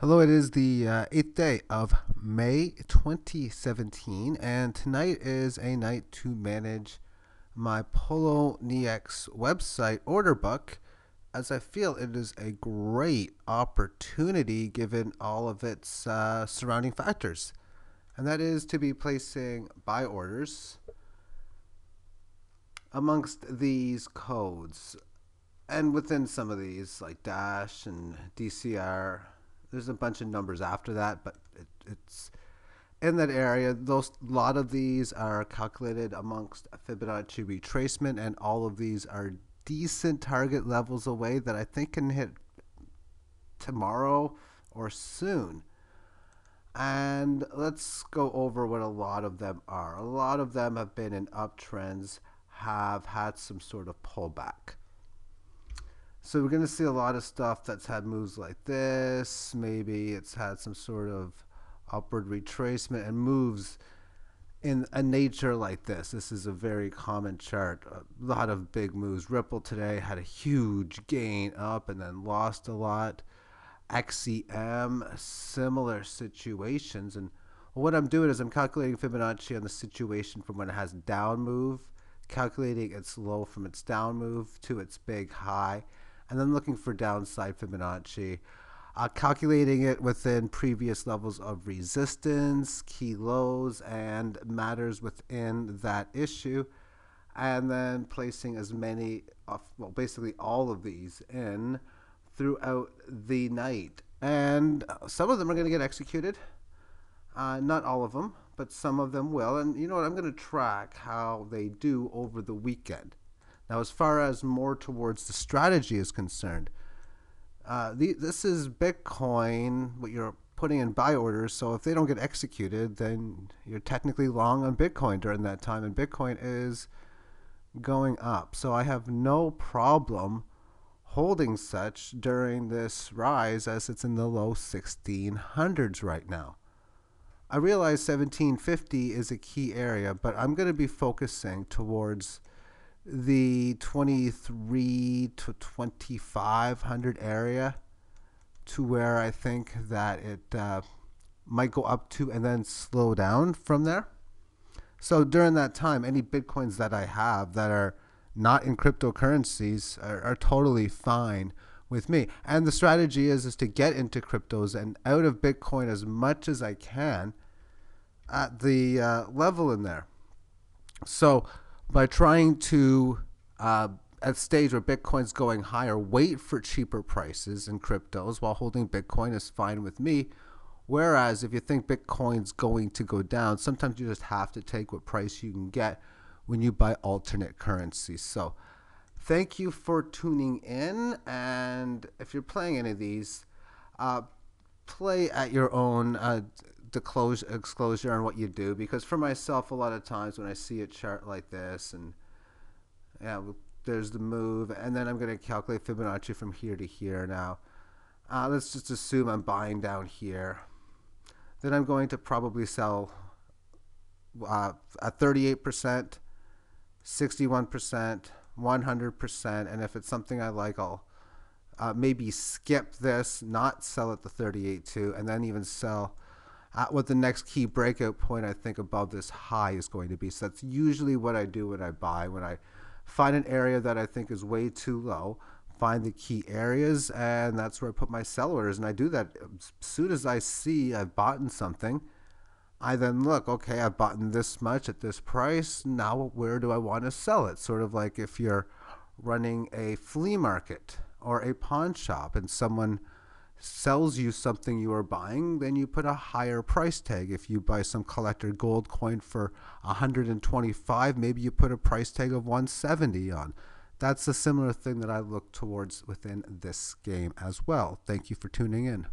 Hello, it is the 8th day of May 2017, and tonight is a night to manage my Polo NEX website order book, as I feel it is a great opportunity given all of its surrounding factors. And that is to be placing buy orders amongst these codes. And within some of these, like Dash and DCR, there's a bunch of numbers after that, but it's in that area. Those a lot of these are calculated amongst Fibonacci retracement, and all of these are decent target levels away that I think can hit tomorrow or soon. And let's go over what a lot of them are. A lot of them have been in uptrends, have had some sort of pullback. So we're going to see a lot of stuff that's had moves like this. Maybe it's had some sort of upward retracement and moves in a nature like this. This is a very common chart. A lot of big moves. Ripple today had a huge gain up and then lost a lot. XEM, similar situations. And what I'm doing is I'm calculating Fibonacci on the situation from when it has down move, calculating its low from its down move to its big high, and then looking for downside Fibonacci, calculating it within previous levels of resistance, key lows, and matters within that issue, and then placing as many of, well, basically all of these in throughout the night. And some of them are going to get executed. Not all of them, but some of them will. And you know what? I'm going to track how they do over the weekend. Now, as far as more towards the strategy is concerned, this is Bitcoin, what you're putting in buy orders. So if they don't get executed, then you're technically long on Bitcoin during that time. And Bitcoin is going up. So I have no problem holding such during this rise, as it's in the low 1600s right now. I realize 1750 is a key area, but I'm going to be focusing towards the 23 to 2500 area, to where I think that it might go up to and then slow down from there. So during that time, any Bitcoins that I have that are not in cryptocurrencies are totally fine with me. And the strategy is to get into cryptos and out of Bitcoin as much as I can at the level in there. So by trying to, at a stage where Bitcoin's going higher, wait for cheaper prices in cryptos while holding Bitcoin is fine with me. Whereas if you think Bitcoin's going to go down, sometimes you just have to take what price you can get when you buy alternate currencies. So thank you for tuning in. And if you're playing any of these, play at your own disclosure on what you do, because for myself, a lot of times when I see a chart like this, and yeah, there's the move, and then I'm going to calculate Fibonacci from here to here. Now let's just assume I'm buying down here, then I'm going to probably sell at 38%, 61%, 100%, and if it's something I like, I'll maybe skip this, not sell at the 38.2, and then even sell at what the next key breakout point I think above this high is going to be. So that's usually what I do when I buy. When I find an area that I think is way too low, find the key areas, and that's where I put my sell orders. And I do that as soon as I see I've bought in something. I then look, okay, I've bought in this much at this price. Now where do I want to sell it? Sort of like if you're running a flea market or a pawn shop and someone sells you something you are buying, then you put a higher price tag. If you buy some collector gold coin for 125, maybe you put a price tag of 170 on. That's a similar thing that I look towards within this game as well. Thank you for tuning in.